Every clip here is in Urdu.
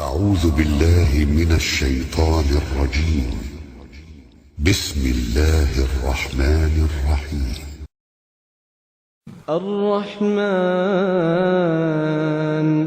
أعوذ بالله من الشيطان الرجيم. بسم الله الرحمن الرحيم. الرحمن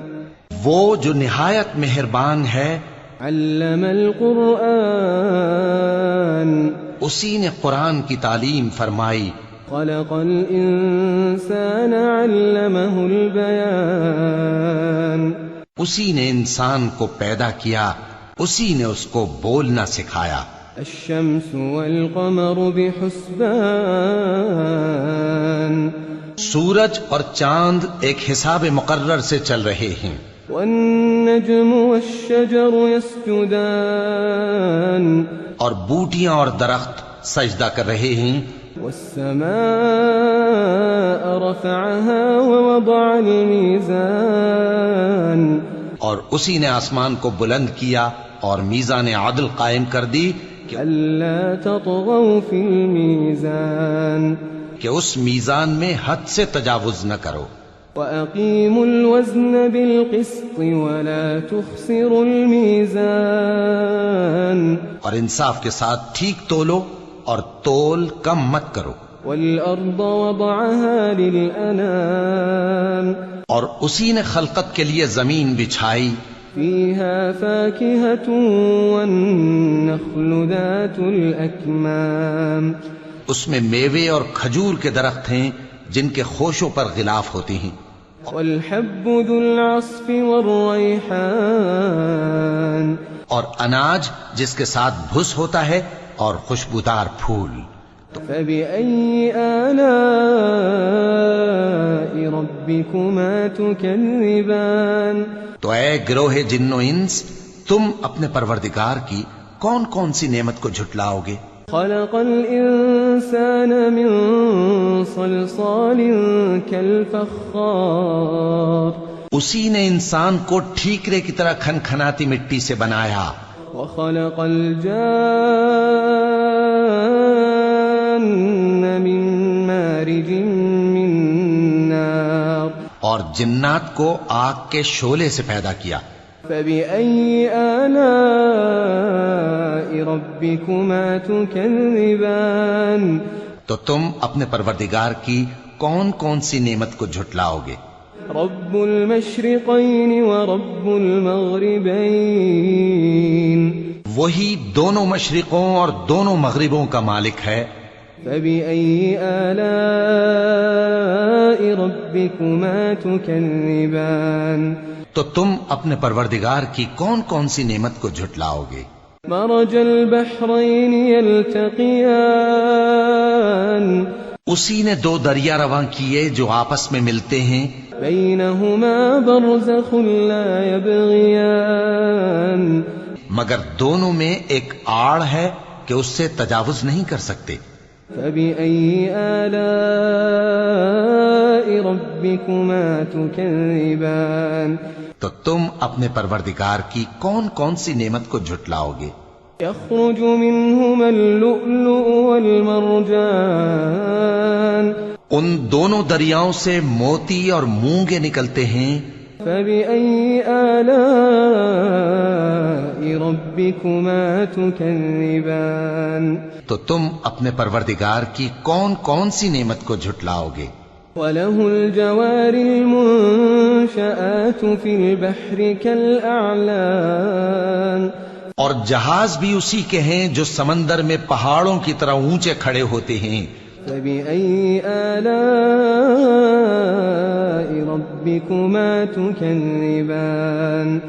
وہ جو نہایت مہربان ہے، علم القرآن اسی نے قرآن کی تعلیم فرمائی، خلق الإنسان علمه البيان اسی نے انسان کو پیدا کیا، اسی نے اس کو بولنا سکھایا۔ الشمس والقمر بحسبان سورج اور چاند ایک حساب مقرر سے چل رہے ہیں، والنجم والشجر يسجدان اور بوٹیاں اور درخت سجدہ کر رہے ہیں۔ والسماء رفعها ووضع الميزان اور اسی نے آسمان کو بلند کیا اور میزان عدل قائم کر دی ألا تطغوا في الميزان کہ اس میزان میں حد سے تجاوز نہ کرو، وأقيموا الوزن بالقسط ولا تخسروا الميزان اور انصاف کے ساتھ ٹھیک تولو اور تول کم مت کرو۔ والأرض وضعها للأنام اور اسی نے خلقت کے لیے زمین بچھائی، فيها فاكهة والنخل ذات الأكمام اس میں میوے اور کھجور کے درخت ہیں جن کے خوشوں پر غلاف ہوتے ہیں، والحب ذو العصف والريحان اور اناج جس کے ساتھ بھس ہوتا ہے اور خوشبودار پھول۔ فبأي آلاء ربكما تكذبان تو اے گروہ جن و انس، تم اپنے پروردگار کی کون کون سی نعمت کو جھٹلاؤ گے؟ خلق الإنسان من صلصال كالفخار اسی نے انسان کو ٹھیکرے کی طرح کھنکھناتی مٹی سے بنایا، وخلق الجان من مارج من نار اور جنات کو آگ کے شعلے سے پیدا کیا۔ فبأي آلاء ربكما تكذبان تو تم اپنے پروردگار کی کون کون سی نعمت کو جھٹلاؤ گے؟ رب المشرقين ورب المغربين وہی دونوں مشرقوں اور دونوں مغربوں کا مالک ہے۔ فبأي آلاء ربكما تكذبان تو تم اپنے پروردگار کی کون کون سی نعمت کو جھٹلاؤ گے؟ مرج البحرين يلتقيان اسی نے دو دریا رواں کیے جو آپس میں ملتے ہیں، بينهما برزخ لا يبغيان مگر دونوں میں ایک آڑ ہے کہ اس سے تجاوز نہیں کر سکتے۔ فبأي آلاء ربكما تكذبان تو تم اپنے پروردگار کی کون کون سی نعمت کو جھٹلاؤ گے؟ يخرج منهما اللؤلؤ والمرجان ان دونوں دریاؤں سے موتی اور مونگے نکلتے ہیں۔ فبأي آلاء ربكما تكذبان تو تم اپنے پروردگار کی کون کون سی نعمت کو جھٹلاؤ گے؟ وله الجوار المنشآت في البحر كالأعلام اور جہاز بھی اسی کے ہیں جو سمندر میں پہاڑوں کی طرح اونچے کھڑے ہوتے ہیں۔ فبأي آلاء ربكما تكذبان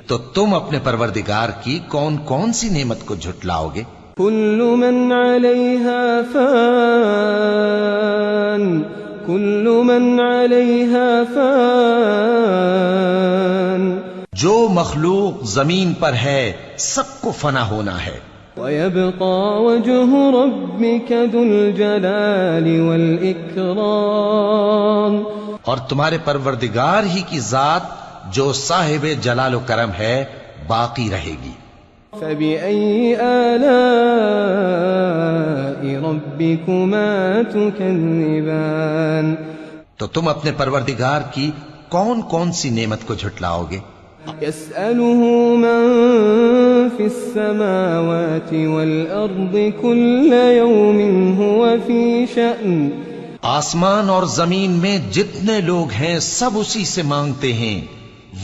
تو تم اپنے پروردگار کی کون کون سی نعمت کو جھٹلاؤ گے؟ كل من عليها فان كل من عليها فان جو مخلوق زمین پر ہے سب کو فنا ہونا ہے، ويبقى وجه ربك ذو الجلال والإكرام اور تمہارے پروردگار ہی کی ذات جو صاحب جلال و کرم ہے باقی رہے گی۔ فبأي آلاء ربكما تكذبان تو تم اپنے پروردگار کی کون کون سی نعمت کو جھٹلاؤ گے؟ يسأله من في السماوات والأرض كل يوم هو في شأن آسمان اور زمین میں جتنے لوگ ہیں سب اسی سے مانگتے ہیں،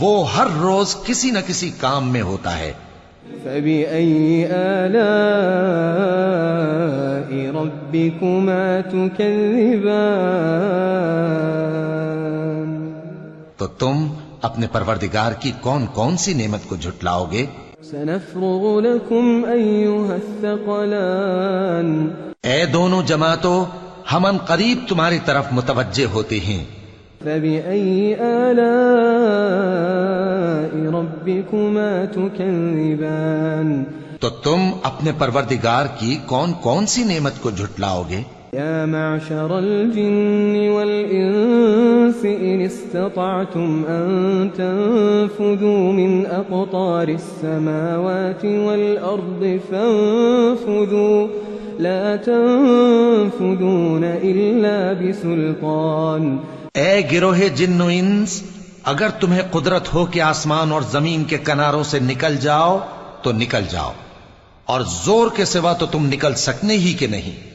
وہ ہر روز کسی نہ کسی کام میں ہوتا ہے۔ فبأي آلاء ربكما تكذبان؟ تو تم اپنے پروردگار کی کون کون سی نعمت کو جھٹلاؤ گے؟ سنفرغ لكم أيها الثقلان اے دونوں جماعتوں، ہم ان قریب تمہاری طرف متوجہ ہوتے ہیں۔ فبأي آلاء ربكما تكذبان؟ تو تم اپنے پروردگار کی کون کون سی نعمت کو جھٹلاؤ گے؟ يا معشر الجن والإنس إن استطعتم أن تنفذوا من أقطار السماوات والأرض فانفذوا لا تنفذون إلا بسلطان۔ اے گروہ جن و انس، اگر تمہیں قدرت ہو کہ آسمان اور زمین کے کناروں سے نکل جاؤ تو نکل جاؤ، اور زور کے سوا تو تم نکل سکنے ہی کہ نہیں۔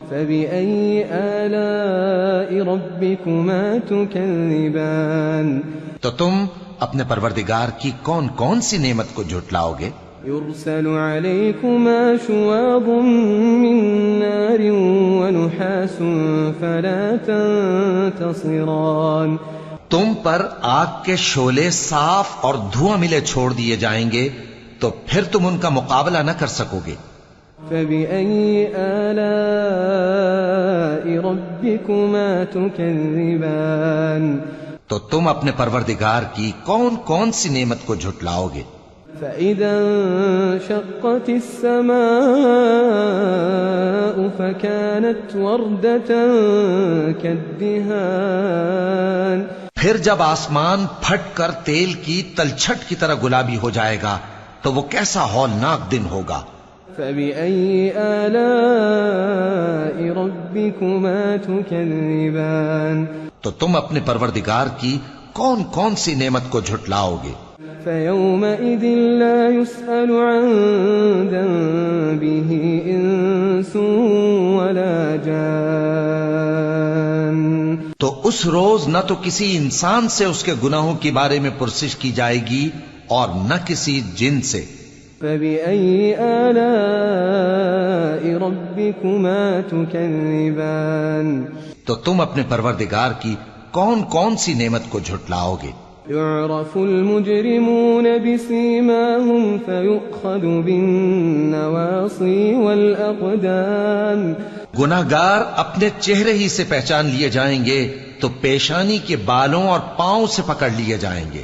فبأي آلاء ربكما تكذبان؟ تو تم اپنے پروردگار کی کون کون سی نعمت کو جھٹلاؤ گے؟ يرسل عليكما شواظ من نار ونحاس فلا تنتصران۔ تم پر آگ کے شعلے صاف اور دھواں ملے چھوڑ دیے جائیں گے تو پھر تم ان کا مقابلہ نہ کر سکو گے۔ فبأي آلاء ربكما تكذبان؟ تو تم اپنے پروردگار کی کون کون سی نعمت کو جھٹلاؤ گے؟ فإذا انشقت السماء فكانت وردة كالدهان۔ پھر جب آسمان پھٹ کر تیل کی تلچھٹ کی طرح گلابی ہو جائے گا تو وہ کیسا ہولناک دن ہوگا۔ فبأي آلاء ربكما تكذبان؟ تو تم اپنے پروردگار کی کون کون سی نعمت کو جھٹلاؤ گے؟ فيومئذ لا يسأل عن ذنبه إنس ولا جان۔ تو اس روز نہ تو کسی انسان سے اس کے گناہوں کے بارے میں پرسش کی جائے گی اور نہ کسی جن سے۔ فبأي آلاء ربكما تكذبان؟ تو تم اپنے پروردگار کی کون کون سی نعمت کو جھٹلاؤ گے؟ يعرف المجرمون بسيماهم فيؤخذ بالنواصي والأقدام۔ گناہگار اپنے چہرے ہی سے پہچان لیے جائیں گے تو پیشانی کے بالوں اور پاؤں سے پکڑ لیے جائیں گے۔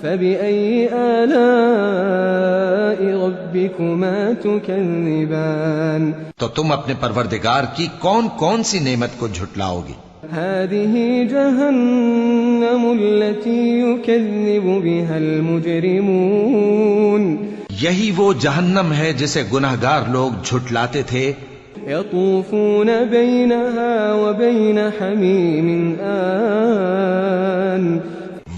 فبأي آلاء ربكما تكذبان؟ تو تم اپنے پروردگار کی کون کون سی نعمت کو جھٹلاؤ گے؟ هذه جهنم التي يكذب بها المجرمون۔ یہی وہ جہنم ہے جسے گناہگار لوگ جھٹلاتے تھے۔ يطوفون بينها وبين حميم آن۔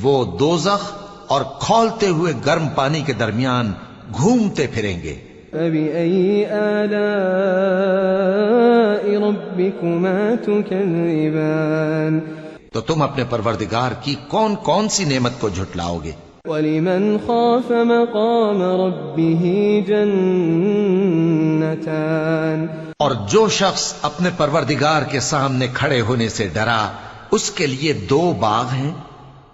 وہ دوزخ اور کھولتے ہوئے گرم پانی کے درمیان گھومتے پھریں گے۔ فبأي آلاء ربكما تكذبان؟ تو تم اپنے پروردگار کی کون کون سی نعمت کو جھٹلاؤ گے؟ وَلِمَنْ خَافَ مَقَامَ رَبِّهِ جَنَّتَانِ؟ اور جو شخص اپنے پروردگار کے سامنے کھڑے ہونے سے ڈرا اس کے لیے 2 باغ ہیں۔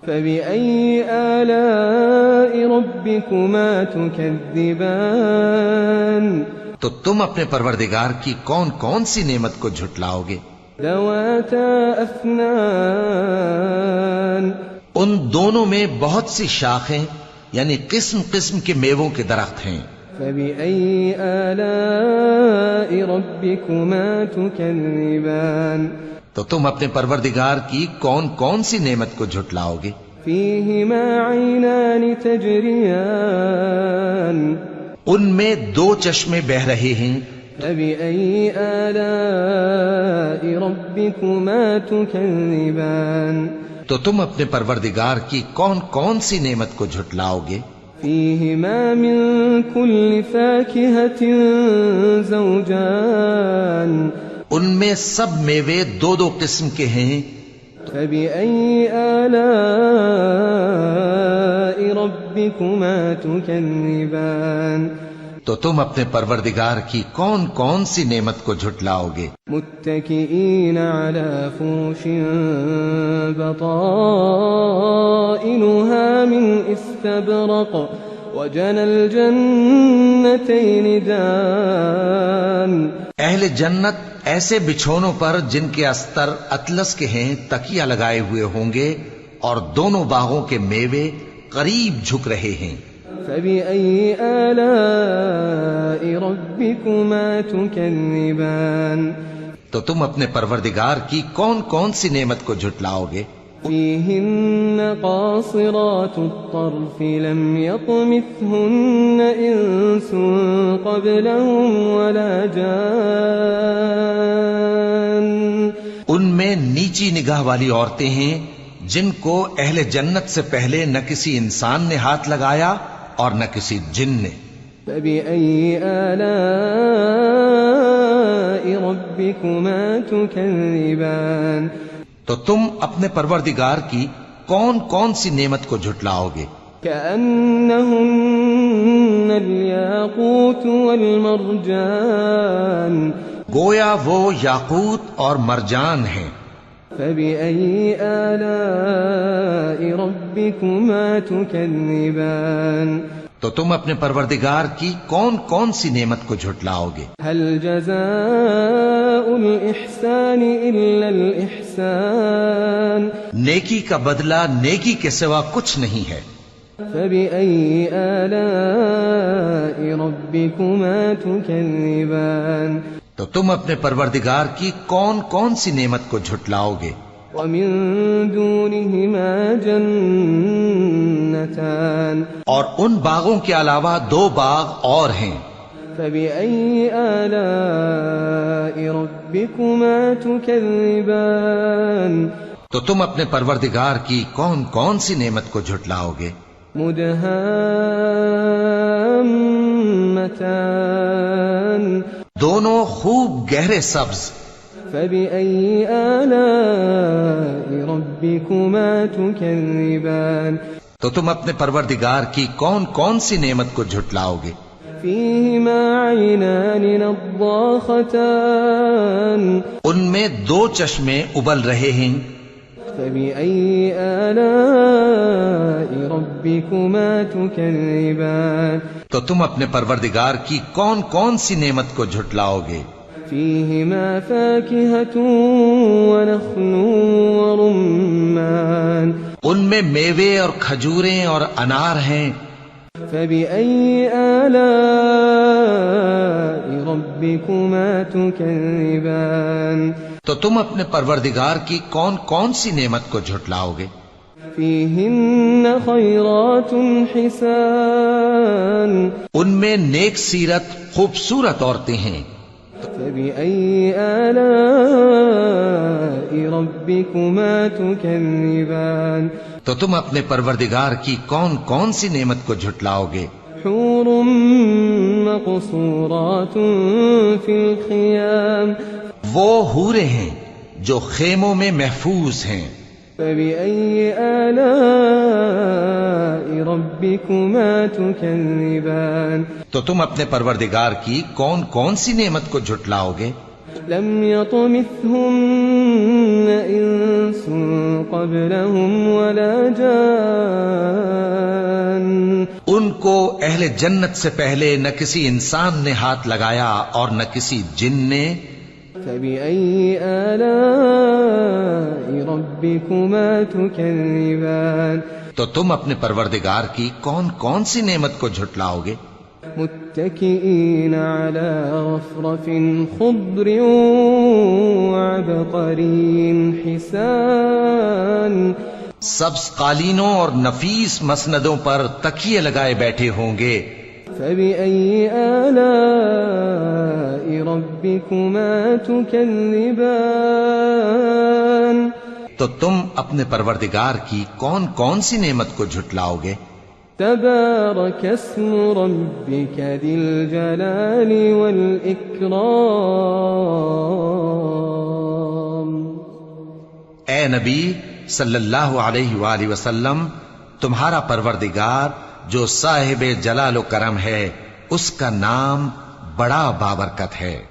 فبأي آلاء ربكما تكذبان؟ تو تم اپنے پروردگار کی کون کون سی نعمت کو جھٹلاؤ گے؟ ذواتا افنان۔ ان دونوں میں بہت سی شاخیں یعنی قسم قسم کے میووں کے درخت ہیں۔ فبأي آلاء ربكما تكذبان؟ تو تم اپنے پروردگار کی کون کون سی نعمت کو جھٹلاؤ گے؟ فيهما عينان تجريان۔ ان میں 2 چشمے بہ رہے ہیں۔ فبأي آلاء ربكما تكذبان؟ تو تم اپنے پروردگار کی کون کون سی نعمت کو جھٹلاؤ گے؟ فيهما من كل فاكهة زوجان ان میں سب میوے دو دو قسم کے ہیں، فبأي آلاء ربكما تكذبان تو تم اپنے پروردگار کی کون کون سی نعمت کو جھٹلاؤ گے؟ متكئين على فرش بطائنها من استبرق وجنى الجنتين دان اہل جنت ایسے بچھونوں پر جن کے استر اطلس کے ہیں تکیہ لگائے ہوئے ہوں گے، اور دونوں باغوں کے میوے قریب جھک رہے ہیں۔ فبأي آلاء ربكما تكذبان تو تم اپنے پروردگار کی کون کون سی نعمت کو جھٹلاؤ گے؟ فيهن قاصرات الطرف لم يطمثهن إنس قبلهم ولا جان ان میں نیچی نگاہ والی عورتیں ہیں جن کو اہل جنت سے پہلے نہ کسی انسان نے ہاتھ لگایا اور نہ کسی جن نے۔ فبأي آلاء ربكما تكذبان تو تم اپنے پروردگار کی کون کون سی نعمت کو جھٹلاؤ گے؟ كأنهن الياقوت والمرجان گویا وہ یاقوت اور مرجان ہیں۔ فبأي آلاء ربكما تكذبان تو تم اپنے پروردگار کی کون کون سی نعمت کو جھٹلاؤ گے؟ هل جزاء الإحسان إلا الإحسان نیکی کا بدلہ نیکی کے سوا کچھ نہیں ہے۔ فبأي آلاء ربكما تكذبان تو تم اپنے پروردگار کی کون کون سی نعمت کو جھٹلاؤ گے؟ ومن دونهما جنتان اور ان باغوں کے علاوہ دو باغ اور ہیں۔ فبأي آلاء ربكما تكذبان تو تم اپنے پروردگار کی کون کون سی نعمت کو جھٹلاؤ گے؟ مدهامتان دونوں خوب گہرے سبز۔ فبأي آلاء ربكما تكذبان تو تم اپنے پروردگار کی کون کون سی نعمت کو جھٹلاؤ گے؟ فيهما عينان نضاختان ان میں دو چشمے ابل رہے ہیں۔ فبأي آلاء ربكما تكذبان تو تم اپنے پروردگار کی کون کون سی نعمت کو جھٹلاؤ گے؟ فيهما فاكهة ونخل ورمان ان میں میوے اور کھجوریں اور انار ہیں۔ فبأي آلاء ربكما تكذبان تو تم اپنے پروردگار کی کون کون سی نعمت کو جھٹلاؤ گے؟ فيهن خيرات حسان ان میں نیک سیرت خوبصورت عورتیں ہیں۔ فبأي آلاء ربكما تكذبان تو تم اپنے پروردگار کی کون کون سی نعمت کو جھٹلاؤ گے؟ حور مقصورات في الخيام وہ حوریں ہیں جو خیموں میں محفوظ ہیں۔ فبأي آلاء ربكما تكذبان تو تم اپنے پروردگار کی کون کون سی نعمت کو جھٹلاؤ گے؟ لم يطمثهن إنس قبلهم ولا جان ان کو اہل جنت سے پہلے نہ کسی انسان نے ہاتھ لگایا اور نہ کسی جن نے۔ فبأي آلاء ربكما تكذبان تو تم اپنے پروردگار کی کون کون سی نعمت کو جھٹلاؤ گے؟ متكئين على رفرف خضر وعبقري حسان سبز قالینوں اور نفیس مسندوں پر تکیے لگائے بیٹھے ہوں گے۔ فبأي آلاء ربكما تكذبان تو تم اپنے پروردگار کی کون کون سی نعمت کو جھٹلاؤ گے؟ تبارك اسم ربك ذي الجلال والإكرام. اے نبی صلی اللہ علیہ وآلہ وسلم، تمہارا پروردگار جو صاحب جلال و کرم ہے، اس کا نام بڑا بابرکت ہے.